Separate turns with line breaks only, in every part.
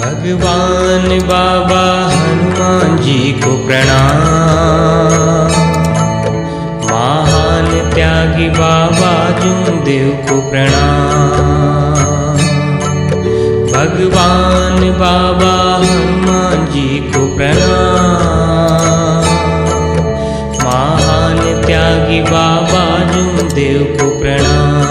भगवान बाबा हनुमान जी को प्रणाम। महान त्यागी बाबा जुमदेव को प्रणाम। भगवान बाबा हनुमान जी को प्रणाम। महान त्यागी बाबा जुमदेव को प्रणाम।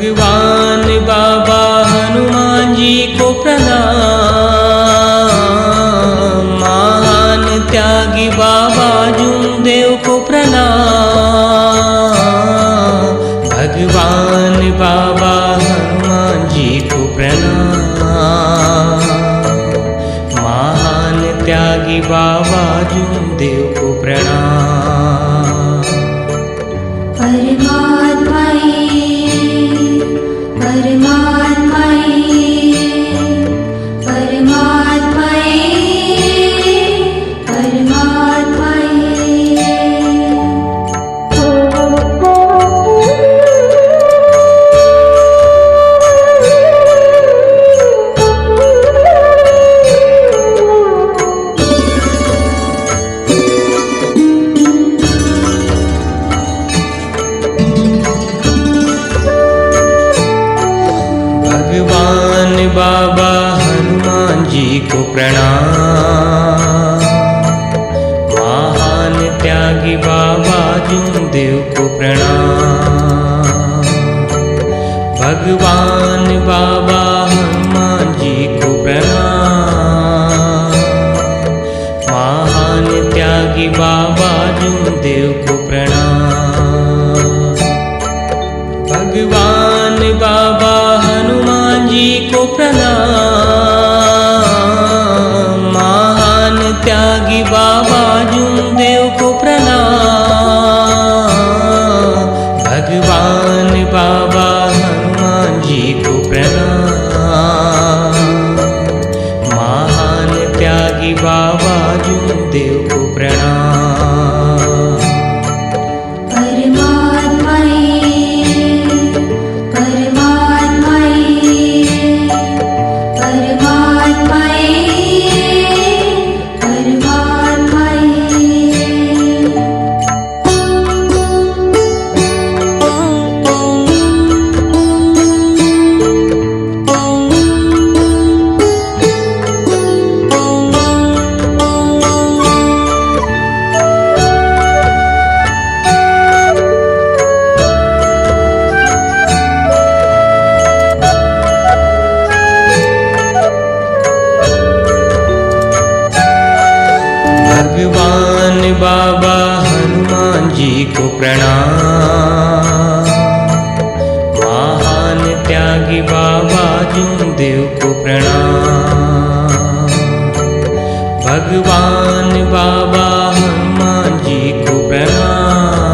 भगवान बाबा हनुमान जी को प्रणाम। महान त्यागी बाबा जुमदेव को प्रणाम। भगवान बाबा हनुमान जी को प्रणाम। महान त्यागी बाबा जुमदेव को प्रणाम। भगवान बाबा हनुमान जी को प्रणाम। महान त्यागी बाबा जुमदेव को प्रणाम। भगवान बाबा हनुमान जी को प्रणाम। महान त्यागी बाबा जुमदेव को प्रणाम। भगवान बाबा हनुमान जी को प्रणाम। महान त्यागी बाबा जुमदेव को प्रणाम। भगवान बाबा हनुमान जी को प्रणाम। महान त्यागी बाबा जुमदेव को प्रणाम। भगवान बाबा हनुमान जी को प्रणाम। महान त्यागी बाबा जुमदेव को प्रणाम। भगवान बाबा हनुमान जी को प्रणाम।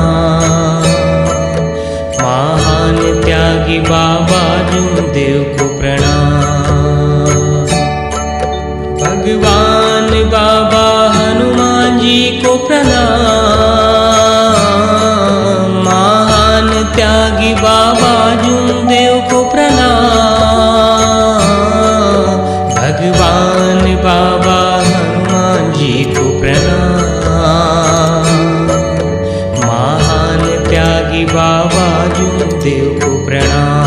महान त्यागी बाबा जुमदेव को प्रणाम। भगवान बाबा हनुमान जी को प्रणाम। महान त्यागी बाबा जुमदेव को प्रणाम। भगवान बाबा हनुमान जी को प्रणाम। महान त्यागी बाबा जुमदेव को प्रणाम।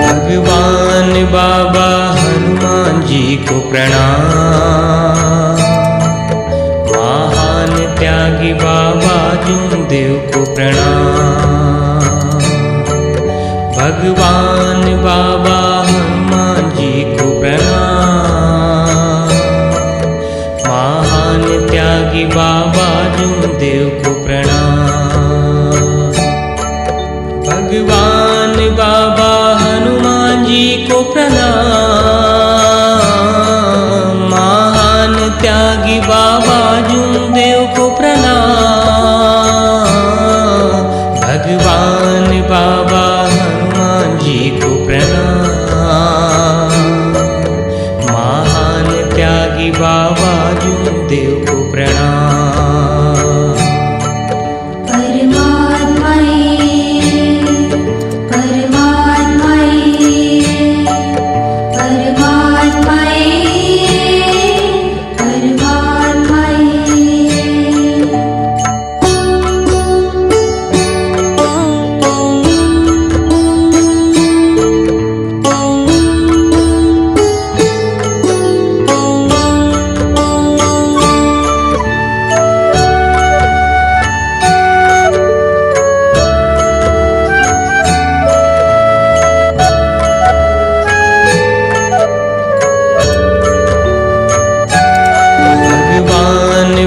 भगवान बाबा हनुमान जी को प्रणाम। महान त्यागी बाबा जुमदेव को प्रणाम। भगवान बाबा हनुमान जी को प्रणाम। प्रणाम। महान त्यागी बाबा जूमदेव को प्रणाम। भगवान बाबा हनुमान जी को प्रणाम। महान त्यागी बाबा जूमदेव को प्रणाम।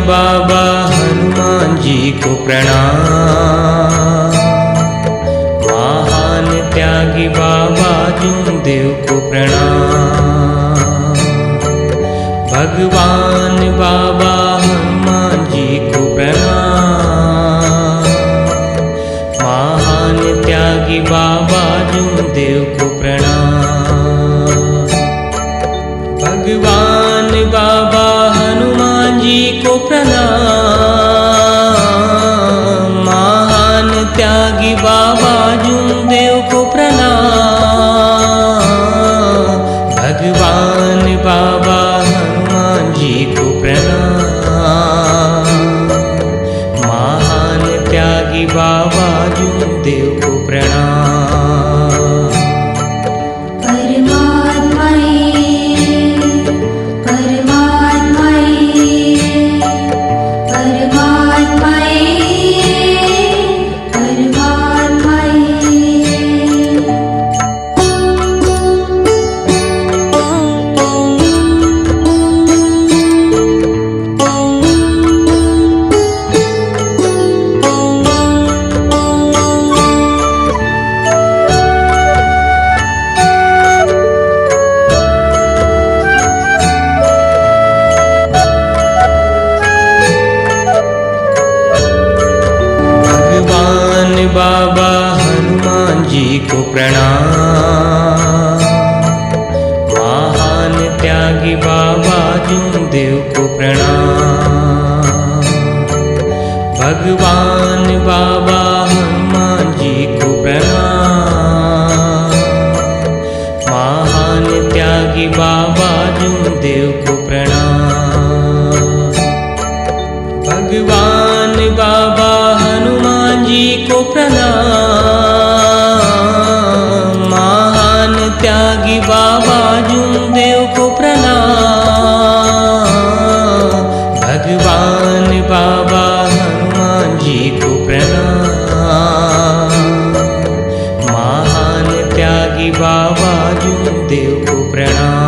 बाबा हनुमान जी को प्रणाम। महान त्यागी बाबा जूमदेव को प्रणाम। भगवान बाबा हनुमान जी को प्रणाम। महान त्यागी बाबा जूमदेव को प्रणाम। भगवान बाबा हनुमान जी को प्रणाम। महान त्यागी बाबा जूमदेव को प्रणाम। भगवान बाबा हनुमान जी को प्रणाम। महान त्यागी बाबा जूमदेव को प्रणाम। बाबा हनुमान जी को प्रणाम। महान त्यागी बाबा जूमदेव को प्रणाम। भगवान बाबा हनुमान जी को प्रणाम। महान त्यागी बाबा जूमदेव को प्रणाम। भगवान बाबा हनुमान जी को प्रणाम। महान त्यागी बाबा जूमदेव को प्रणाम। भगवान बाबा हनुमान जी को प्रणाम। महान त्यागी बाबा जूमदेव को प्रणाम।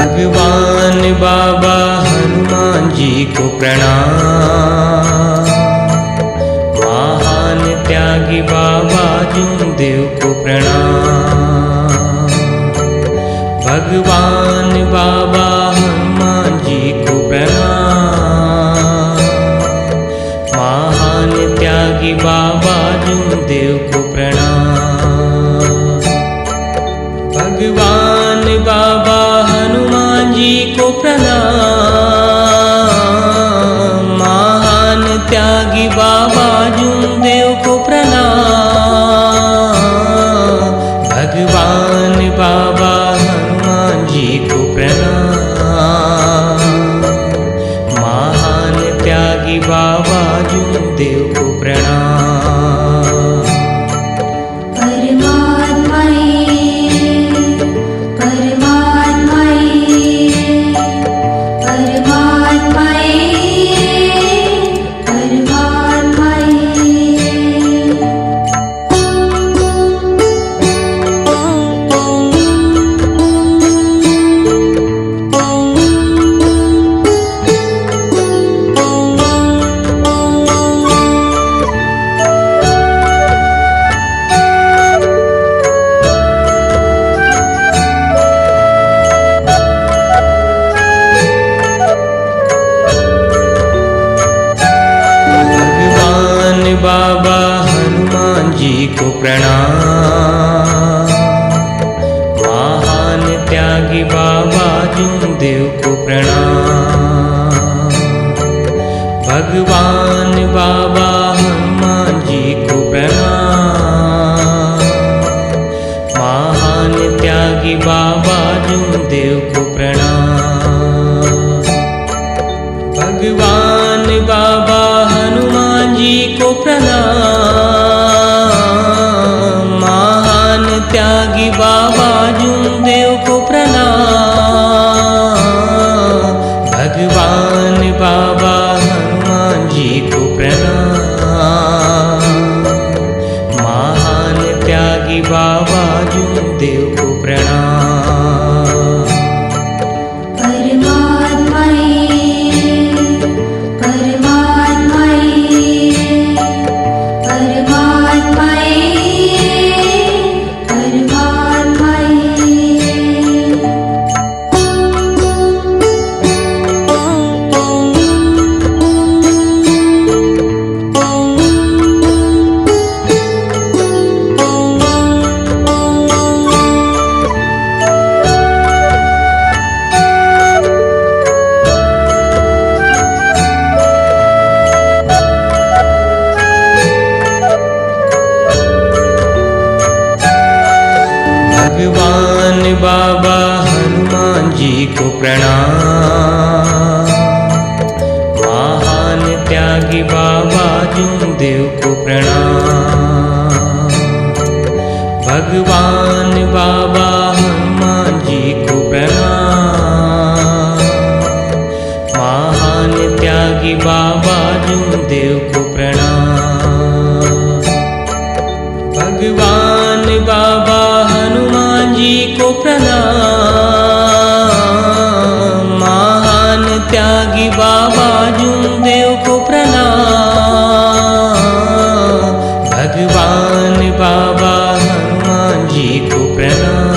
भगवान बाबा हनुमान जी को प्रणाम। महान त्यागी बाबा जूमदेव को प्रणाम। भगवान बाबा हनुमान जी को प्रणाम। महान त्यागी बाबा जूमदेव को प्रणाम। भगवान बाबा हनुमान जी को प्रणाम। महान त्यागी बाबा जूमदेव को प्रणाम। भगवान बाबा हनुमान जी को प्रणाम। को प्रणाम। महान त्यागी बाबा जूमदेव को प्रणाम। भगवान बाबा हनुमान जी को प्रणाम। महान त्यागी बाबा जूमदेव को प्रणाम। भगवान बाबा हनुमान जी को प्रणाम। महान त्यागी बाबा जूमदेव को प्रणाम। भगवान बाबा हनुमान जी को प्रणाम। महान त्यागी बाबा जूमदेव को प्रणाम। भगवान बाबा हनुमान जी को प्रणाम। महान त्यागी बाबा जूमदेव को प्रणाम। भगवान बाबा हनुमान जी को प्रणाम। महान त्यागी बाबा जूमदेव को प्रणाम। भगवान बाबा हनुमान जी को प्रणाम। महान त्यागी बाबा जूमदेव को प्रणाम। भगवान बाबा हनुमान जी को प्रणाम।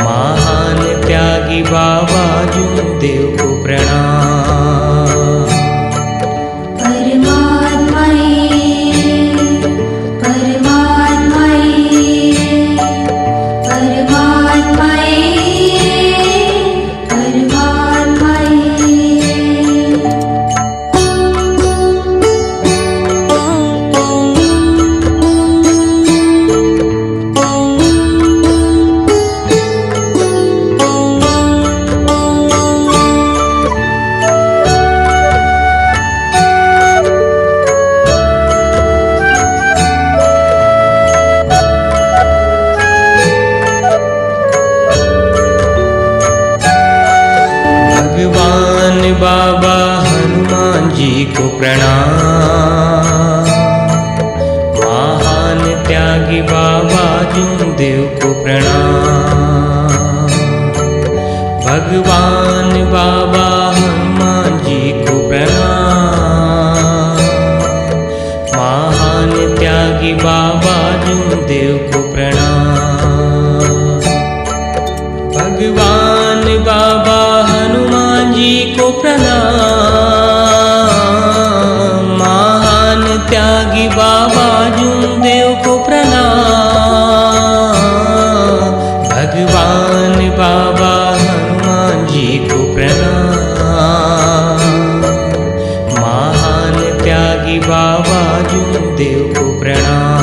महान त्यागी बाबा जूमदेव को प्रणाम। भगवान बाबा हनुमान जी को प्रणाम। महान त्यागी बाबा जूमदेव को प्रणाम। भगवान बाबा हनुमान जी को प्रणाम। महान त्यागी बाबा जूमदेव को प्रणाम। भगवान बाबा हनुमान जी को प्रणाम। महान त्यागी बाबा जूमदेव को प्रणाम। भगवान बाबा हनुमान जी को प्रणाम। महान त्यागी बाबा जूमदेव को प्रणाम।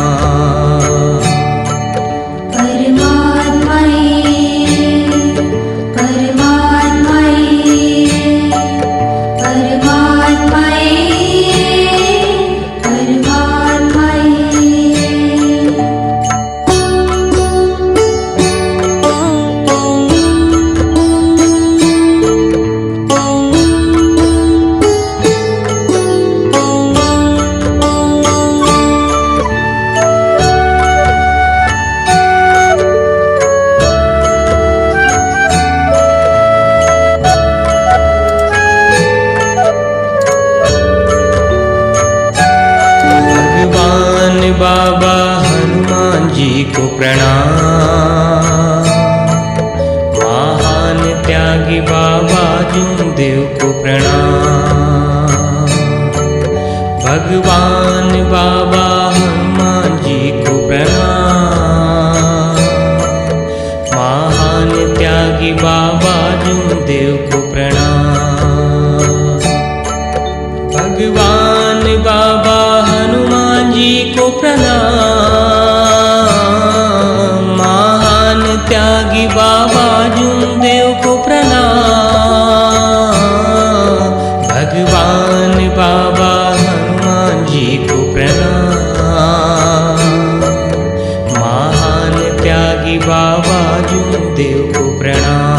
बाबा हनुमान जी को प्रणाम। महान त्यागी बाबा जूमदेव को प्रणाम। भगवान बाबा देव को प्रणाम। भगवान बाबा हनुमान जी को प्रणाम। महान त्यागी बाबा जुमदेव को प्रणाम। भगवान बाबा हनुमान जी को प्रणाम। महान त्यागी बाबा जुमदेव को प्रणाम।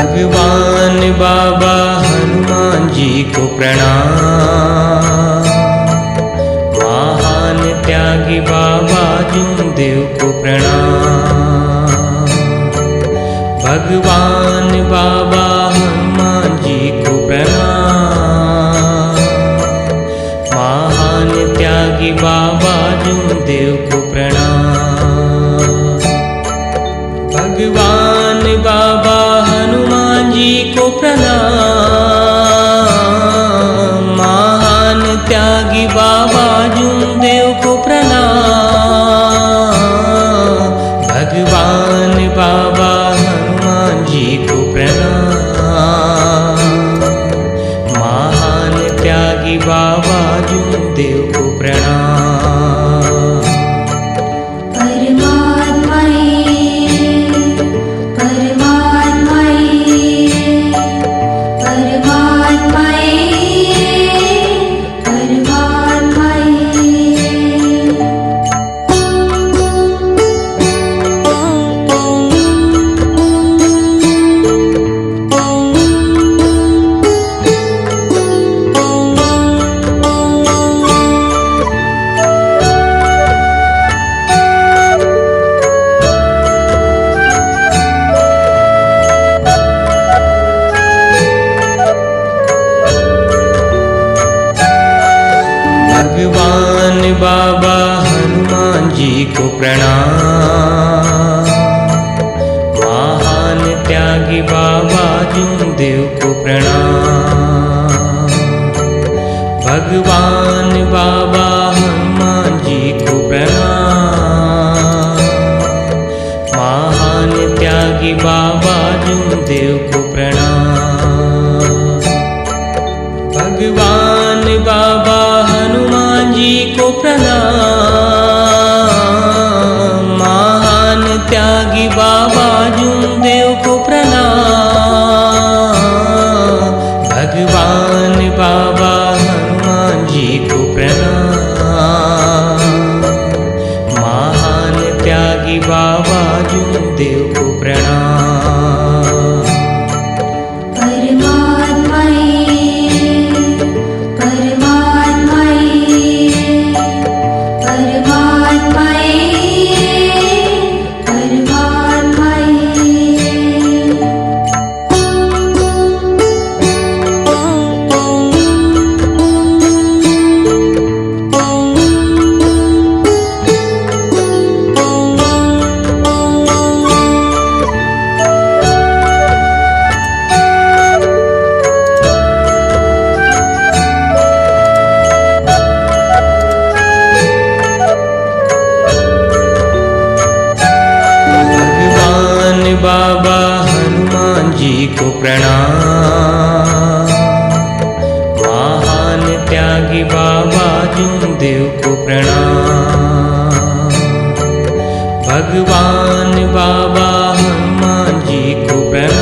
भगवान बाबा हनुमान जी को प्रणाम। महान त्यागी बाबा जुमदेव को प्रणाम। भगवान बाबा हनुमान जी को प्रणाम। महान त्यागी बाबा जुमदेव को प्रणाम। भगवान बाबा हनुमान जी को प्रणाम। महान त्यागी बाबा जुमदेव को प्रणाम। भगवान बाबा हनुमान जी को प्रणाम। महान त्यागी बाबा जुमदेव को प्रणाम। भगवान बाबा हनुमान जी को प्रणाम। महान त्यागी बाबा जुमदेव को प्रणाम। भगवान बाबा हनुमान जी को प्रणाम। महान त्यागी बाबा जुमदेव को प्रणाम। भगवान बाबा हनुमान जी को प्रणाम। महान त्यागी बाबा जुमदेव को प्रणाम। भगवान बाबा हनुमान जी को प्रणाम। महान त्यागी बाबा जुमदेव को प्रणाम। बाबा हनुमान जी को प्रणाम। महान त्यागी बाबा जुमदेव को प्रणाम। भगवान बाबा हनुमान जी को प्रणाम।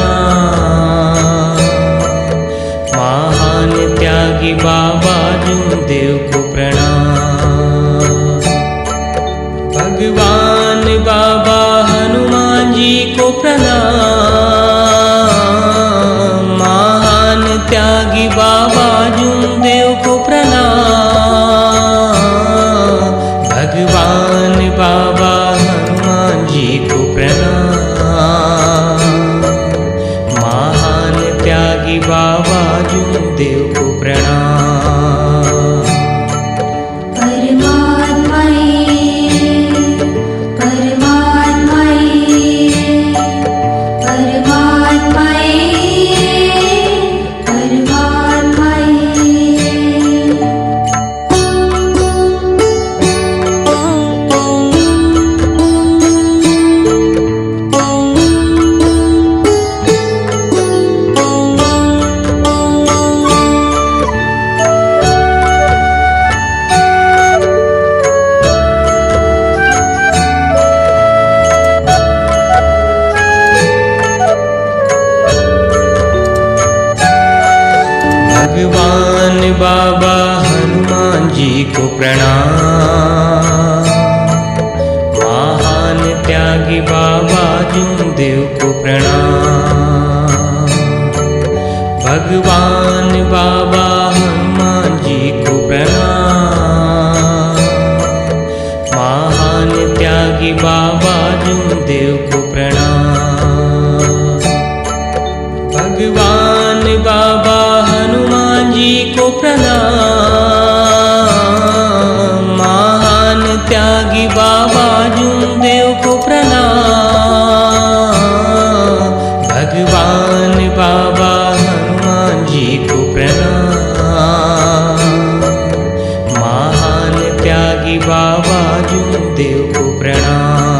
महान त्यागी बाबा जुमदेव को प्रणाम। भगवान बाबा हनुमान जी को प्रणाम। महान त्यागी जी को प्रणाम। महान त्यागी बाबा जूमदेव को प्रणाम। भगवान बाबा हनुमान जी को प्रणाम। महान त्यागी बाबा जूमदेव को प्रणाम। भगवान बाबा हनुमान जी को प्रणाम। महान त्यागी बाबा जूमदेव को प्रणाम। भगवान बाबा हनुमान जी को प्रणाम। महान त्यागी बाबा जूमदेव को प्रणाम।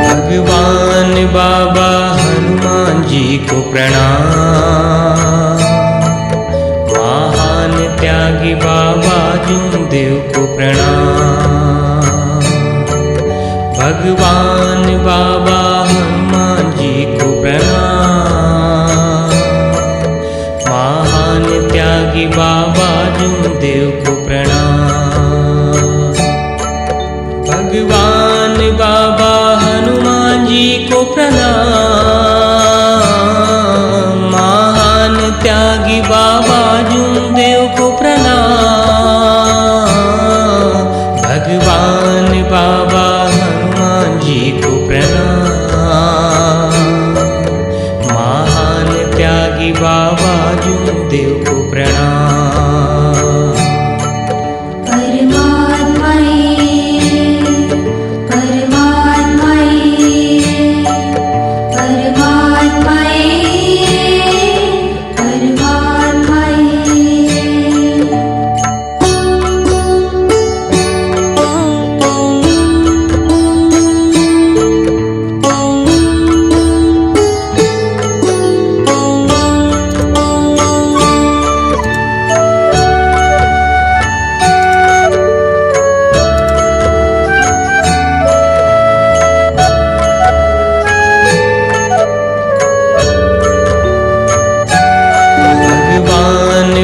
भगवान बाबा हनुमान जी को प्रणाम। महान त्यागी बाबा जूमदेव को प्रणाम। भगवान बाबा हनुमान जी को प्रणाम। महान त्यागी बाबा जूमदेव को प्रणाम। भगवान बाबा हनुमान जी को प्रणाम। महान त्यागी बाबा जूमदेव को प्रणाम। भगवान बाबा हनुमान जी को प्रणाम। महान त्यागी बाबा जूमदेव को प्रणाम।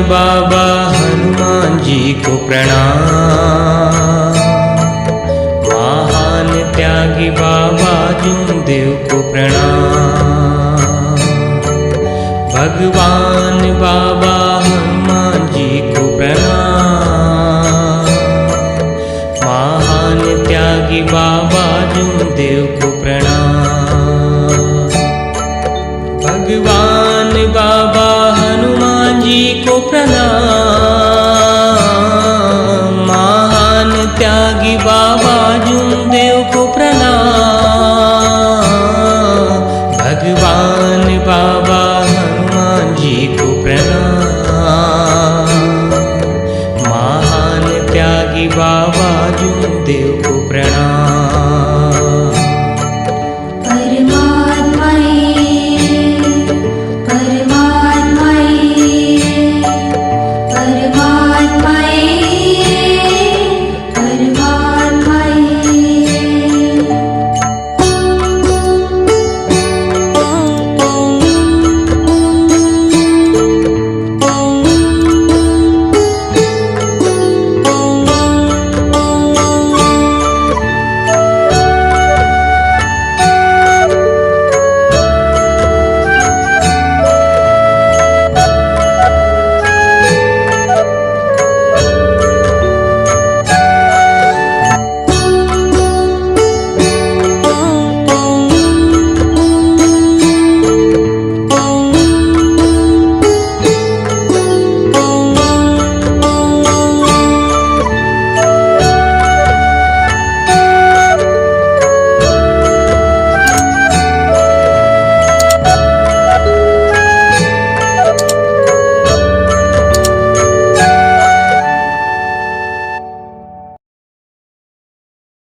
बाबा हनुमान जी को प्रणाम। महान त्यागी बाबा जूमदेव को प्रणाम। भगवान बाबा